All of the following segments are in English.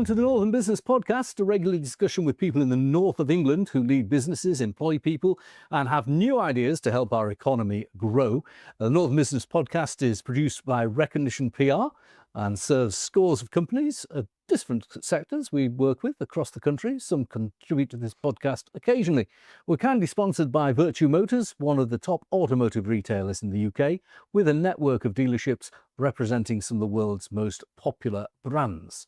Welcome to the Northern Business Podcast, a regular discussion with people in the north of England who lead businesses, employ people, and have new ideas to help our economy grow. The Northern Business Podcast is produced by Recognition PR and serves scores of companies of different sectors we work with across the country. Some contribute to this podcast occasionally. We're kindly sponsored by Virtue Motors, one of the top automotive retailers in the UK, with a network of dealerships representing some of the world's most popular brands.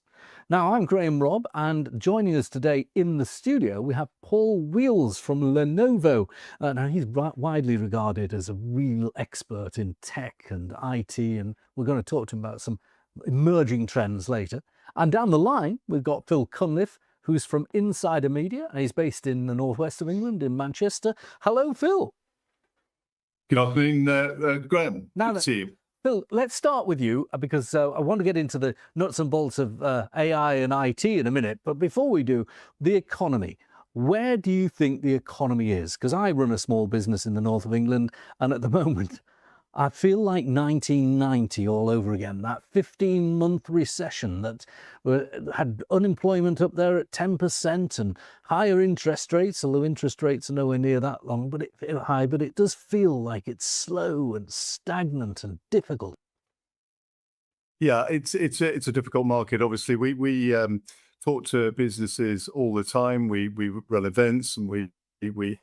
Now, I'm Graham Robb, and joining us today in the studio, we have Paul Wealls from Lenovo. Now, he's widely regarded as a real expert in tech and IT, and we're going to talk to him about some emerging trends later. And down the line, we've got Phil Cunliffe, who's from Insider Media, and he's based in the northwest of England, in Manchester. Hello, Phil. Good afternoon, Graham. Good to see you. Phil, let's start with you because I want to get into the nuts and bolts of AI and IT in a minute. But before we do, the economy. Where do you think the economy is? Because I run a small business in the north of England, and at the moment, I feel like 1990 all over again. That 15-month recession that had unemployment up there at 10% and higher interest rates, although interest rates are nowhere near that long, but high. But it does feel like it's slow and stagnant and difficult. Yeah, it's a difficult market. Obviously, we talk to businesses all the time. We run events and we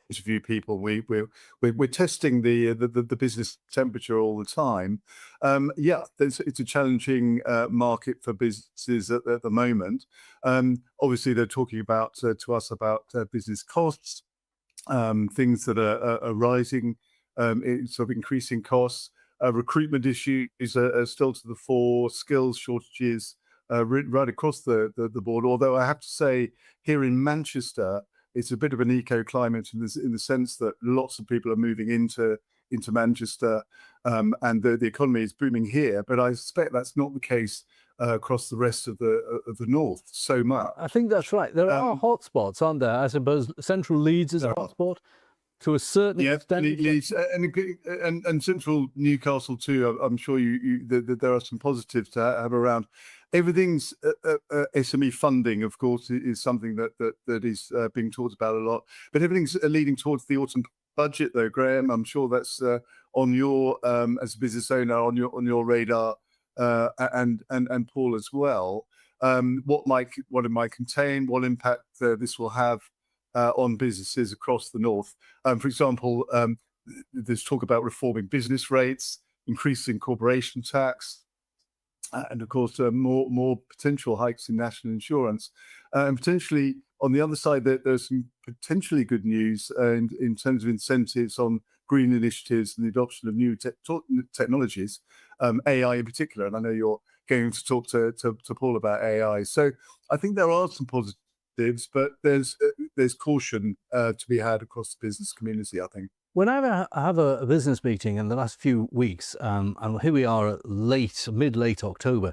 interview people. We're testing the business temperature all the time. Yeah, it's a challenging market for businesses at the moment. Obviously, they're talking about to us about business costs, things that are rising, sort of increasing costs. Recruitment issues are still to the fore. Skills shortages right across the board. Although I have to say, here in Manchester, it's a bit of an eco-climate in the sense that lots of people are moving into Manchester, and the economy is booming here. But I suspect that's not the case across the rest of the north so much. I think that's right. There are hotspots, aren't there? I suppose Central Leeds is a hotspot to a certain extent. Leeds and Central Newcastle too. I'm sure there are some positives to have around. Everything's SME funding, of course, is something that is being talked about a lot. But everything's leading towards the autumn budget, though, Graham. I'm sure that's on your as a business owner on your radar, and Paul as well. What it might contain, what impact this will have on businesses across the north. For example, there's talk about reforming business rates, increasing corporation tax, and of course more potential hikes in national insurance, and potentially on the other side there's some potentially good news in terms of incentives on green initiatives and the adoption of new technologies, AI in particular. And I know you're going to talk to Paul about AI. So I think there are some positives, but there's caution to be had across the business community, I think. Whenever I have a business meeting in the last few weeks, and here we are at mid-late October,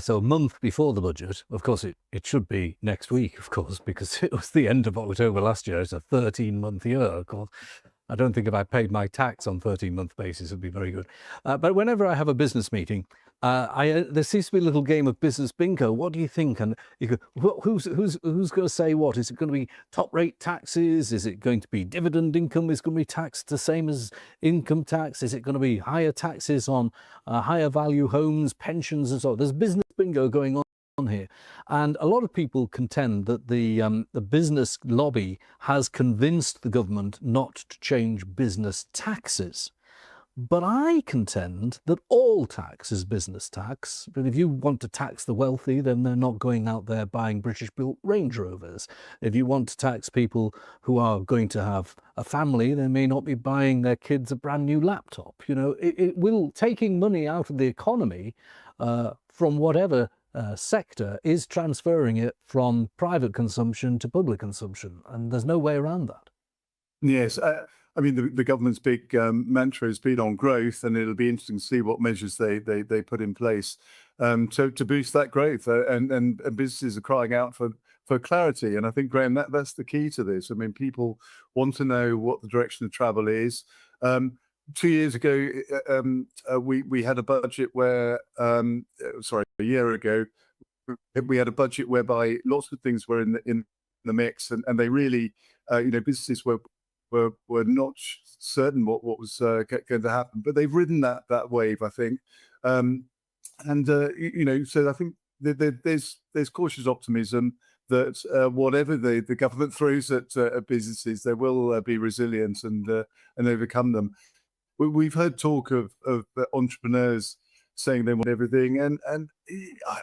so a month before the budget. Of course, it should be next week, of course, because it was the end of October last year. It's a 13-month year, of course. I don't think if I paid my tax on 13-month basis, it'd be very good. But whenever I have a business meeting, there seems to be a little game of business bingo. What do you think? And you go, who's going to say what? Is it going to be top rate taxes? Is it going to be dividend income is going to be taxed the same as income tax? Is it going to be higher taxes on higher value homes, pensions, and so on? There's business bingo going on here, and a lot of people contend that the business lobby has convinced the government not to change business taxes. But I contend that all tax is business tax. But if you want to tax the wealthy, then they're not going out there buying British-built Range Rovers. If you want to tax people who are going to have a family, they may not be buying their kids a brand new laptop. You know, it will, taking money out of the economy from whatever sector is transferring it from private consumption to public consumption. And there's no way around that. Yes. I mean, the government's big mantra has been on growth, and it'll be interesting to see what measures they put in place to boost that growth. And businesses are crying out for clarity. And I think, Graham, that's the key to this. I mean, people want to know what the direction of travel is. 2 years ago, we had a budget where, a year ago, we had a budget whereby lots of things were in the mix, and they really, businesses were not certain what was going to happen, but they've ridden that wave, I think. So I think there's cautious optimism that whatever the government throws at businesses, they will be resilient and overcome them. We've heard talk of entrepreneurs saying they want everything, and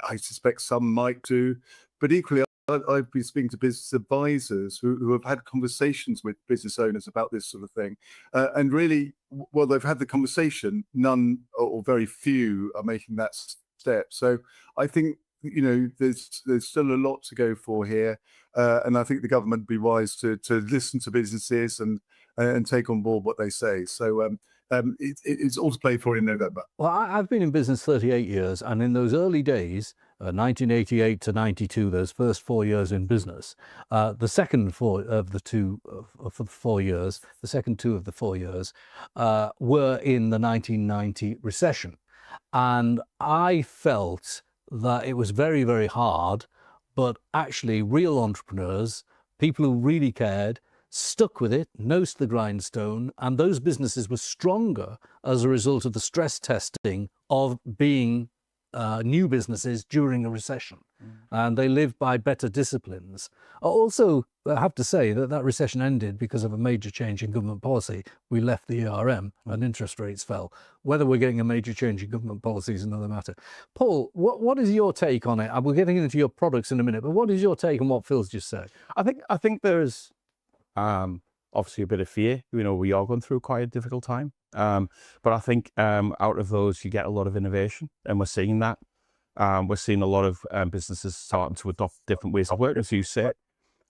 I suspect some might do, but equally, I've been speaking to business advisors who have had conversations with business owners about this sort of thing, and really, well, they've had the conversation. None or very few are making that step. So I think there's still a lot to go for here, and I think the government would be wise to listen to businesses and take on board what they say. So it's all to play for in November. Well, I've been in business 38 years, and in those early days, 1988 to 92, those first 4 years in business, the second 4 of the 2 for the 4 years, the second 2 of the 4 years were in the 1990 recession. And I felt that it was very, very hard, but actually real entrepreneurs, people who really cared, stuck with it, nose to the grindstone, and those businesses were stronger as a result of the stress testing of being new businesses during a recession. And they lived by better disciplines. Also, I have to say that recession ended because of a major change in government policy. We left the ERM and interest rates fell. Whether we're getting a major change in government policy is another matter. Paul, what is your take on it? We're getting into your products in a minute, but what is your take on what Phil's just said? I think there's obviously a bit of fear. We are going through quite a difficult time. But I think out of those, you get a lot of innovation, and we're seeing that. We're seeing a lot of businesses starting to adopt different ways of working, as you said,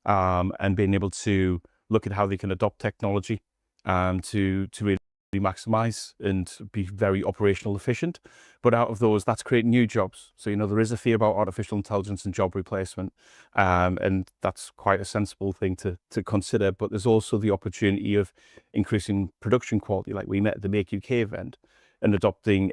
and being able to look at how they can adopt technology to really maximize and be very operational efficient. But out of those, that's creating new jobs. So, there is a fear about artificial intelligence and job replacement, and that's quite a sensible thing to consider. But there's also the opportunity of increasing production quality, like we met at the Make UK event, and adopting,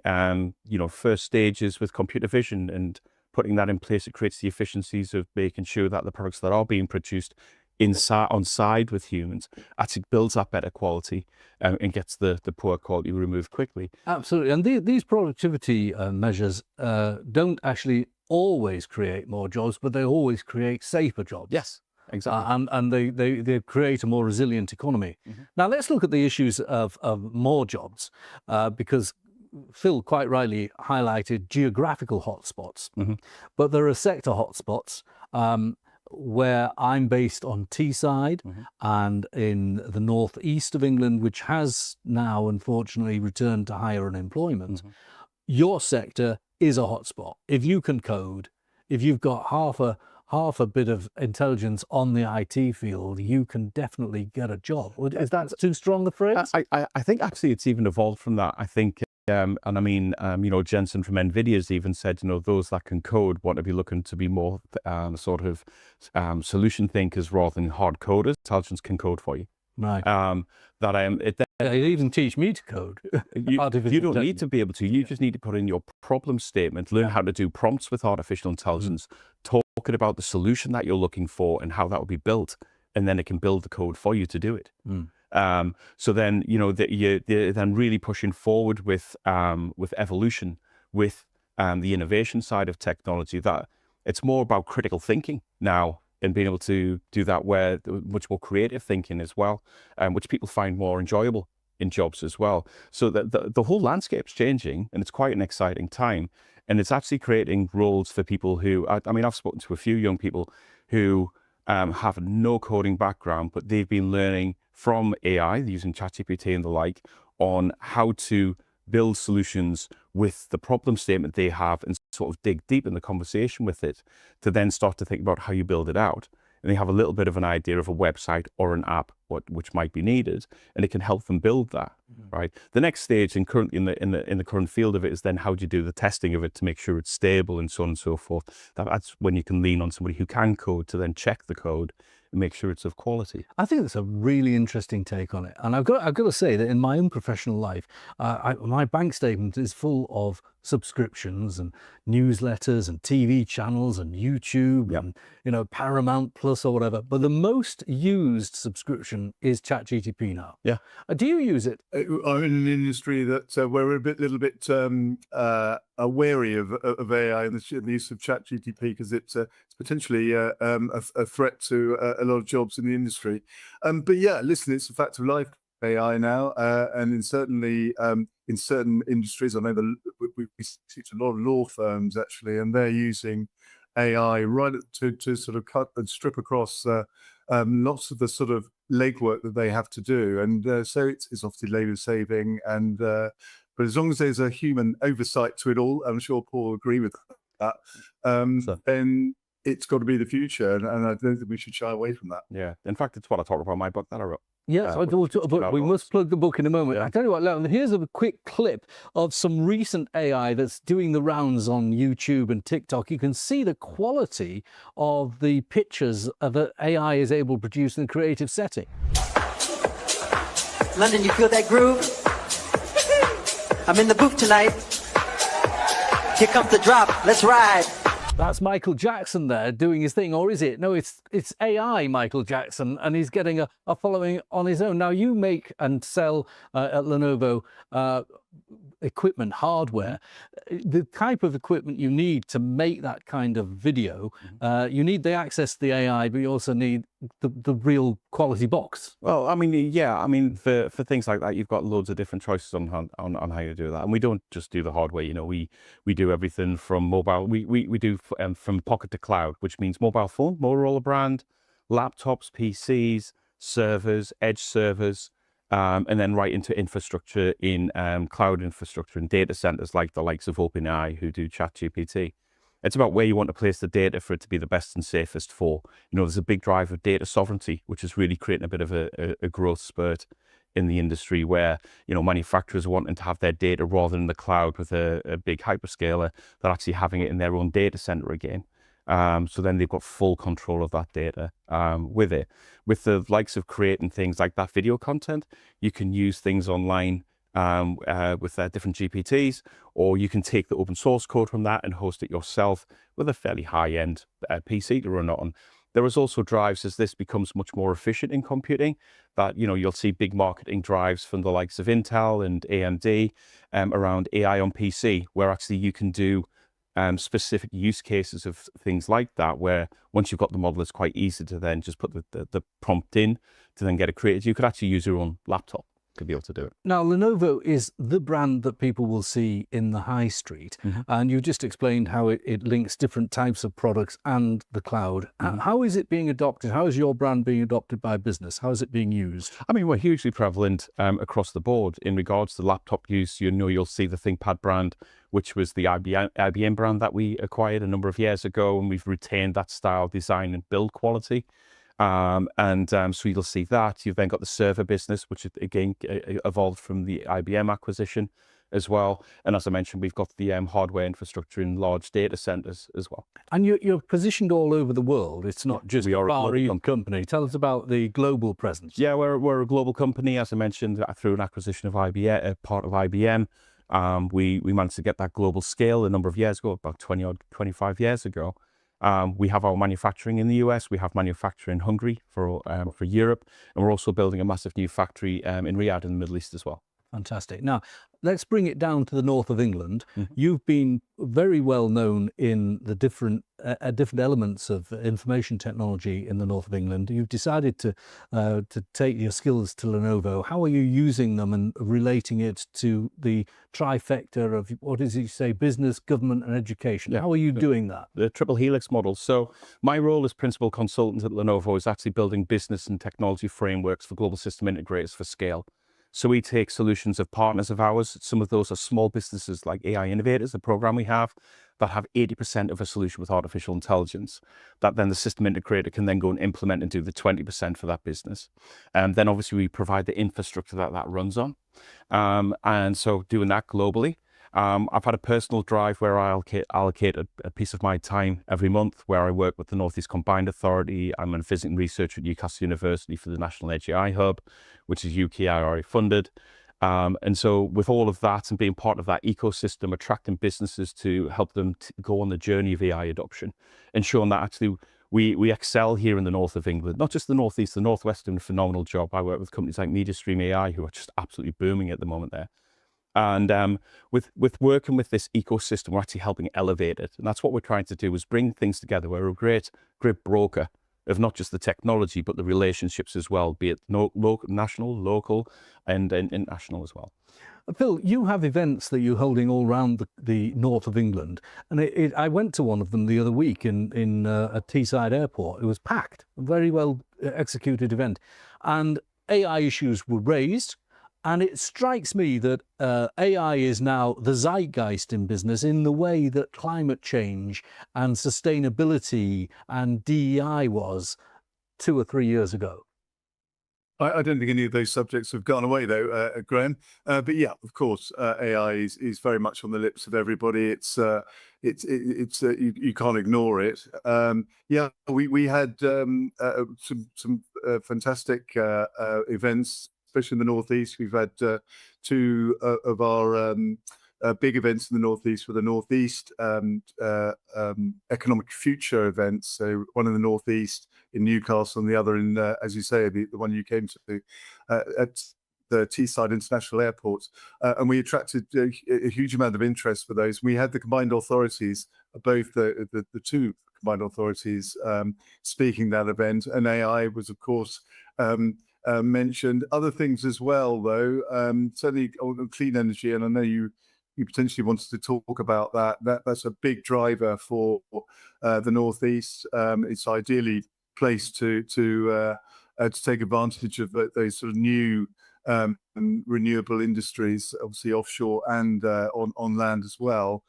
first stages with computer vision and putting that in place. It creates the efficiencies of making sure that the products that are being produced on side with humans actually builds that better quality and gets the poor quality removed quickly. Absolutely. And these productivity measures don't actually always create more jobs, but they always create safer jobs. Yes, exactly. And they create a more resilient economy. Now, let's look at the issues of more jobs, because Phil quite rightly highlighted geographical hotspots, but there are sector hotspots. Where I'm based on Teesside and in the northeast of England, which has now unfortunately returned to higher unemployment, your sector is a hotspot. If you can code, if you've got half a bit of intelligence on the IT field, you can definitely get a job. Is that too strong a phrase? I think actually it's even evolved from that. I think Jensen from NVIDIA's even said, those that can code want to be looking to be more sort of solution thinkers rather than hard coders. Intelligence can code for you. Right. They even teach me to code. You don't need to be able to. You just need to put in your problem statement, learn how to do prompts with artificial intelligence, talking about the solution that you're looking for and how that will be built, and then it can build the code for you to do it. So then, they're then really pushing forward with evolution, with the innovation side of technology. That it's more about critical thinking now and being able to do that where much more creative thinking as well, which people find more enjoyable in jobs as well. So the whole landscape's changing, and it's quite an exciting time. And it's actually creating roles for people who, I've spoken to a few young people who have no coding background, but they've been learning from AI, using ChatGPT and the like, on how to build solutions with the problem statement they have and sort of dig deep in the conversation with it to then start to think about how you build it out. And they have a little bit of an idea of a website or an app which might be needed, and it can help them build that. Right. The next stage, and currently in the current field of it, is then how do you do the testing of it to make sure it's stable and so on and so forth. That's when you can lean on somebody who can code to then check the code and make sure it's of quality. I think that's a really interesting take on it. And I've got to say that in my own professional life, my bank statement is full of subscriptions and newsletters and TV channels and YouTube and, you know, Paramount Plus or whatever. But the most used subscription is ChatGPT now. Yeah. Do you use it? I'm in an industry that we're little bit wary of AI and the use of ChatGPT because it's potentially a threat to a lot of jobs in the industry. But yeah, listen, it's a fact of life, AI now, and certainly in certain industries, I know we speak to a lot of law firms actually, and they're using AI right to sort of cut and strip across lots of the sort of legwork that they have to do, and so it's obviously labour saving, and but as long as there's a human oversight to it all, I'm sure Paul will agree with that. Then it's got to be the future, and I don't think we should shy away from that. Yeah, in fact, it's what I talk about in my book that I wrote. Yes, but we must plug the book in a moment. I tell you what, Leon, here's a quick clip of some recent AI that's doing the rounds on YouTube and TikTok. You can see the quality of the pictures that AI is able to produce in a creative setting. London, you feel that groove? I'm in the booth tonight. Here comes the drop. Let's ride. That's Michael Jackson there doing his thing, or is it? No, it's AI Michael Jackson, and he's getting a following on his own. Now, you make and sell at Lenovo equipment, hardware. The type of equipment you need to make that kind of video, you need the access to the AI, but you also need the real quality box. Well, I mean, yeah, I mean, for things like that, you've got loads of different choices on how you do that. And we don't just do the hardware, you know, we do everything from mobile, we do from pocket to cloud, which means mobile phone, Motorola brand, laptops, PCs, servers, edge servers, and then right into infrastructure in cloud infrastructure and data centers like the likes of OpenAI who do ChatGPT. It's about where you want to place the data for it to be the best and safest for. You know, there's a big drive of data sovereignty, which is really creating a bit of a growth spurt in the industry where, you know, manufacturers are wanting to have their data rather than the cloud with a big hyperscaler. They're actually having it in their own data center again. So then they've got full control of that data with it. With the likes of creating things like that video content, you can use things online with different GPTs, or you can take the open source code from that and host it yourself with a fairly high-end PC to run it on. There is also drives as this becomes much more efficient in computing that, you know, you'll see big marketing drives from the likes of Intel and AMD around AI on PC, where actually you can do specific use cases of things like that, where once you've got the model, it's quite easy to then just put the prompt in to then get it created. You could actually use your own laptop to be able to do it. Now, Lenovo is the brand that people will see in the high street, and you just explained how it links different types of products and the cloud. How is it being adopted? How is your brand being adopted by business? How is it being used? I mean, we're hugely prevalent across the board in regards to laptop use. You know, you'll see the ThinkPad brand, which was the IBM brand that we acquired a number of years ago, and we've retained that style, design, and build quality. So you'll see that. You've then got the server business, which again evolved from the IBM acquisition as well. And as I mentioned, we've got the hardware infrastructure in large data centers as well. And you're positioned all over the world. It's not just we are a global company. Tell us about the global presence. Yeah, we're a global company, as I mentioned, through an acquisition of IBM, part of IBM. We managed to get that global scale a number of years ago, about 25 years ago. We have our manufacturing in the US. We have manufacturing in Hungary for Europe, and we're also building a massive new factory in Riyadh in the Middle East as well. Fantastic. Now, let's bring it down to the north of England. You've been very well known in the different elements of information technology in the north of England. You've decided to take your skills to Lenovo. How are you using them and relating it to the trifecta of, what does he say, business, government and education? How are you doing that? The triple helix model. So my role as principal consultant at Lenovo is actually building business and technology frameworks for global system integrators for scale. So we take solutions of partners of ours. Some of those are small businesses like AI Innovators, a program we have that have 80% of a solution with artificial intelligence, that then the system integrator can then go and implement and do the 20% for that business. And then obviously we provide the infrastructure that runs on. And so doing that globally. I've had a personal drive where I allocate a piece of my time every month where I work with the North East Combined Authority. I'm in visiting research at Newcastle University for the National AGI Hub, which is UKIRI funded. And so with all of that and being part of that ecosystem, attracting businesses to help them go on the journey of AI adoption, ensuring that actually we excel here in the north of England, not just the northeast, the northwest doing a phenomenal job. I work with companies like MediaStream AI who are just absolutely booming at the moment there. And with working with this ecosystem, we're actually helping elevate it. And that's what we're trying to do, is bring things together. We're a great broker of not just the technology, but the relationships as well, be it national, local, and international as well. Phil, you have events that you're holding all around the north of England, and I went to one of them the other week in at Teesside Airport. It was packed, a very well executed event, and AI issues were raised. And it strikes me that AI is now the zeitgeist in business in the way that climate change and sustainability and DEI was 2 or 3 years ago. I don't think any of those subjects have gone away, though, Graham. But yeah, of course, AI is very much on the lips of everybody. You can't ignore it. Yeah, we had some fantastic events, especially in the Northeast. We've had 2 of our big events in the Northeast, with the Northeast Economic Future events. So one in the Northeast in Newcastle, and the other in, as you say, the one you came to at the Teesside International Airport. And we attracted a huge amount of interest for those. We had the combined authorities, both the 2 combined authorities speaking that event, and AI was, of course, mentioned. Other things as well, though, certainly on clean energy, and I know you potentially wanted to talk about that. That's a big driver for the Northeast. It's ideally placed to take advantage of those sort of new renewable industries, obviously offshore and on land as well.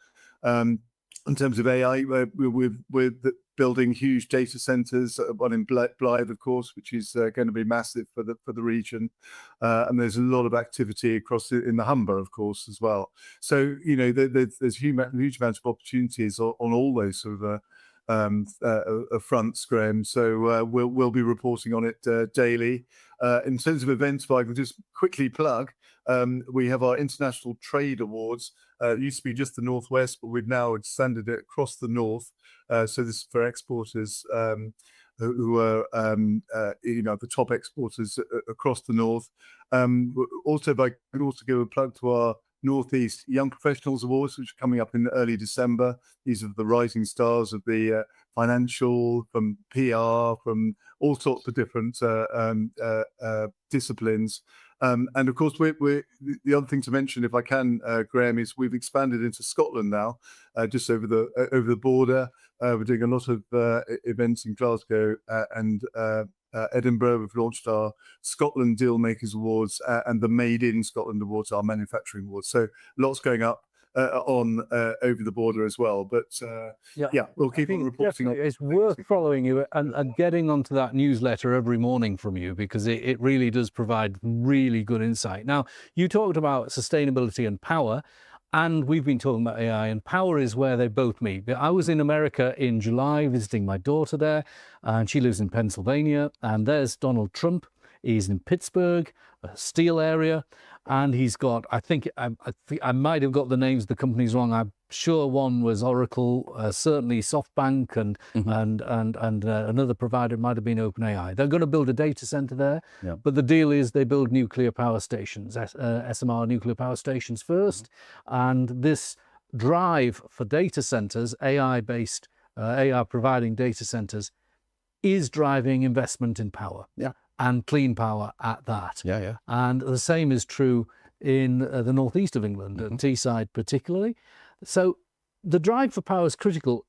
In terms of AI, we're building huge data centers, one in Blythe, of course, which is going to be massive for the region. And there's a lot of activity across in the Humber, of course, as well. So, you know, there's huge amounts of opportunities on all those sort of fronts, Graham. So we'll be reporting on it daily. In terms of events, if I can just quickly plug, we have our International Trade Awards. It used to be just the Northwest, but we've now extended it across the North. So this is for exporters who are, the top exporters across the North. Also, if I could also give a plug to our Northeast Young Professionals Awards, which are coming up in early December. These are the rising stars of the financial, from PR, from all sorts of different disciplines. And of course, the other thing to mention, if I can, Graham, is we've expanded into Scotland now, just over the border. We're doing a lot of events in Glasgow and Edinburgh. We've launched our Scotland Dealmakers Awards and the Made in Scotland Awards, our manufacturing awards. So lots going up on over the border as well. But yeah, we'll keep on reporting. It's worth following you and getting onto that newsletter every morning from you, because it really does provide really good insight. Now, you talked about sustainability and power, and we've been talking about AI, and power is where they both meet. I was in America in July visiting my daughter there, and she lives in Pennsylvania, and there's Donald Trump. He's in Pittsburgh, a steel area, and he's got, I think I might have got the names of the companies wrong. I'm sure one was Oracle, certainly SoftBank, and another provider might have been OpenAI. They're going to build a data center there, but the deal is they build nuclear power stations, SMR nuclear power stations first, and this drive for data centers, AI-based, AI providing data centers, is driving investment in power. And clean power at that. And the same is true in the northeast of England, at Teesside particularly. So the drive for power is critical.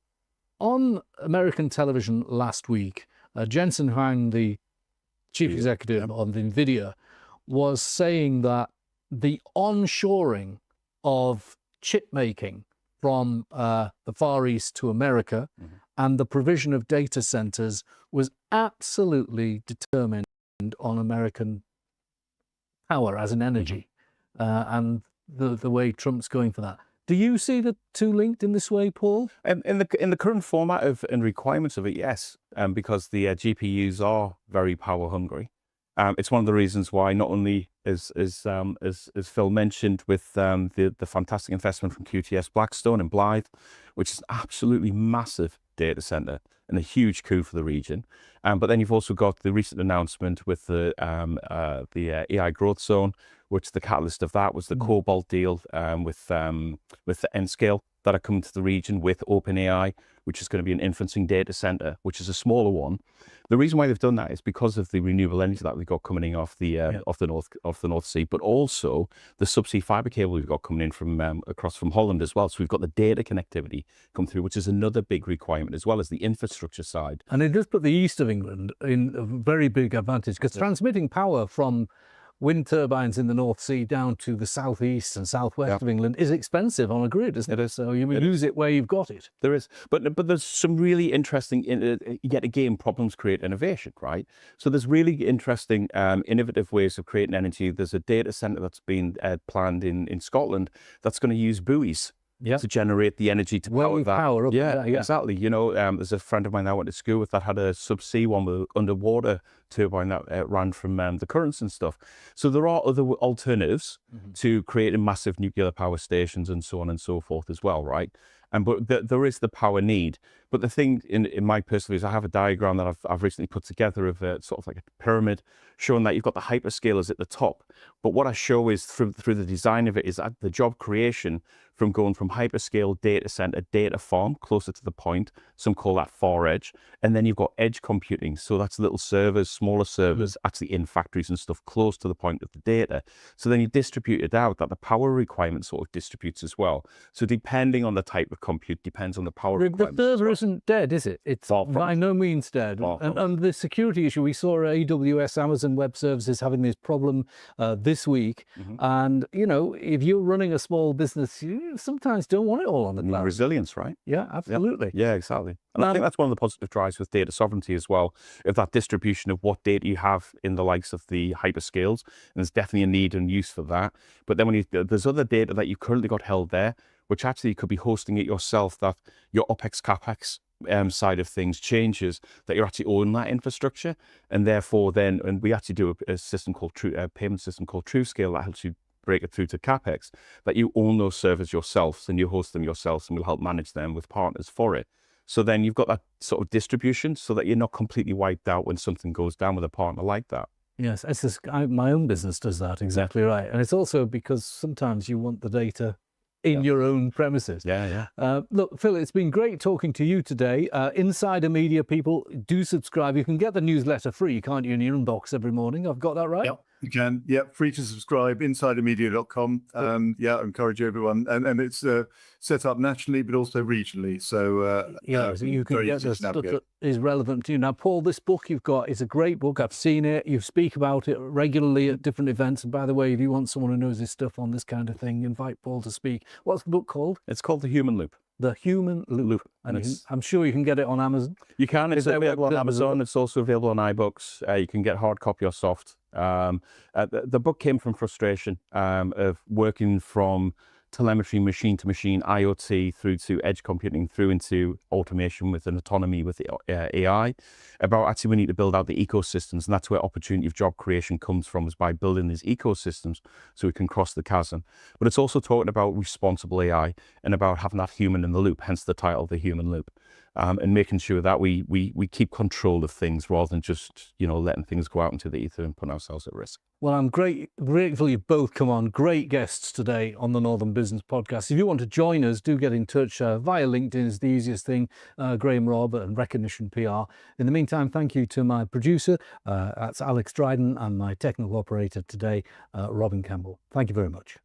On American television last week, Jensen Huang, the chief executive of NVIDIA, was saying that the onshoring of chip making from the Far East to America and the provision of data centers was absolutely determined on American power as an energy, and the way Trump's going for that. Do you see the two linked in this way, Paul? In the current format of and requirements of it, yes, because the GPUs are very power hungry. It's one of the reasons why not only as Phil mentioned with the fantastic investment from QTS Blackstone and Blythe, which is an absolutely massive data center and a huge coup for the region. But then you've also got the recent announcement with the AI growth zone, which the catalyst of that was the Cobalt deal with the Nscale that are coming to the region with OpenAI, which is going to be an inferencing data center, which is a smaller one. The reason why they've done that is because of the renewable energy that we've got coming in off the North Sea, but also the subsea fiber cable we've got coming in from across from Holland as well. So we've got the data connectivity come through, which is another big requirement, as well as the infrastructure side. And it does put the east of England in a very big advantage, because transmitting power from wind turbines in the North Sea down to the southeast and southwest of England is expensive on a grid, isn't it? So you lose it where you've got it. There is, but there's some really interesting, yet again, problems create innovation, right? So there's really interesting, innovative ways of creating energy. There's a data center that's been planned in Scotland that's going to use buoys to generate the energy to power that. Power up. Yeah, exactly. You know, there's a friend of mine that I went to school with that had a subsea one with underwater turbine that ran from the currents and stuff. So there are other alternatives to creating massive nuclear power stations and so on and so forth as well, right? But there is the power need. But the thing in my personal view is I have a diagram that I've recently put together of sort of like a pyramid showing that you've got the hyperscalers at the top. But what I show is through the design of it is that the job creation from going from hyperscale data center, data farm, closer to the point, some call that far edge. And then you've got edge computing. So that's little servers, smaller servers, actually in factories and stuff close to the point of the data. So then you distribute it out, that the power requirement sort of distributes as well. So depending on the type of compute, depends on the power requirement. The server isn't dead, is it? It's by no means dead. And the security issue, we saw AWS, Amazon Web Services having this problem this week. And, you know, if you're running a small business, you sometimes don't want it all on the cloud. Resilience, right? Yeah, absolutely. Yeah, exactly. And I think that's one of the positive drives with data sovereignty as well, of that distribution of what data you have in the likes of the hyperscales. And there's definitely a need and use for that. But then when there's other data that you've currently got held there, which actually you could be hosting it yourself, that your OPEX, CAPEX side of things changes, that you actually own that infrastructure. And therefore then, and we actually do a system called payment system called TrueScale that helps you break it through to CAPEX, that you own those servers yourselves and you host them yourselves, and we'll help manage them with partners for it. So then you've got that sort of distribution so that you're not completely wiped out when something goes down with a partner like that. Yes, my own business does that, exactly right. And it's also because sometimes you want the data in your own premises. Look, Phil, it's been great talking to you today. Insider Media people, do subscribe. You can get the newsletter free, can't you, in your inbox every morning? I've got that right? Yep, you can. Yeah, free to subscribe, insidermedia.com. I encourage everyone. And it's set up nationally, but also regionally. So, so you can get the stuff that is relevant to you. Now, Paul, this book you've got is a great book. I've seen it. You speak about it regularly at different events. And by the way, if you want someone who knows his stuff on this kind of thing, invite Paul to speak. What's the book called? It's called The Human Loop. The Human Loop. And I'm sure you can get it on Amazon. You can. It's available on Amazon. It's also available on iBooks. You can get hard copy or soft. The book came from frustration of working from telemetry, machine to machine, IoT, through to edge computing, through into automation with an autonomy with AI, about actually we need to build out the ecosystems. And that's where opportunity of job creation comes from, is by building these ecosystems so we can cross the chasm. But it's also talking about responsible AI and about having that human in the loop, hence the title, The Human Loop. And making sure that we keep control of things rather than just, letting things go out into the ether and putting ourselves at risk. Well, I'm grateful you've both come on. Great guests today on the Northern Business Podcast. If you want to join us, do get in touch via LinkedIn is the easiest thing. Graham Robb and Recognition PR. In the meantime, thank you to my producer, that's Alex Dryden, and my technical operator today, Robin Campbell. Thank you very much.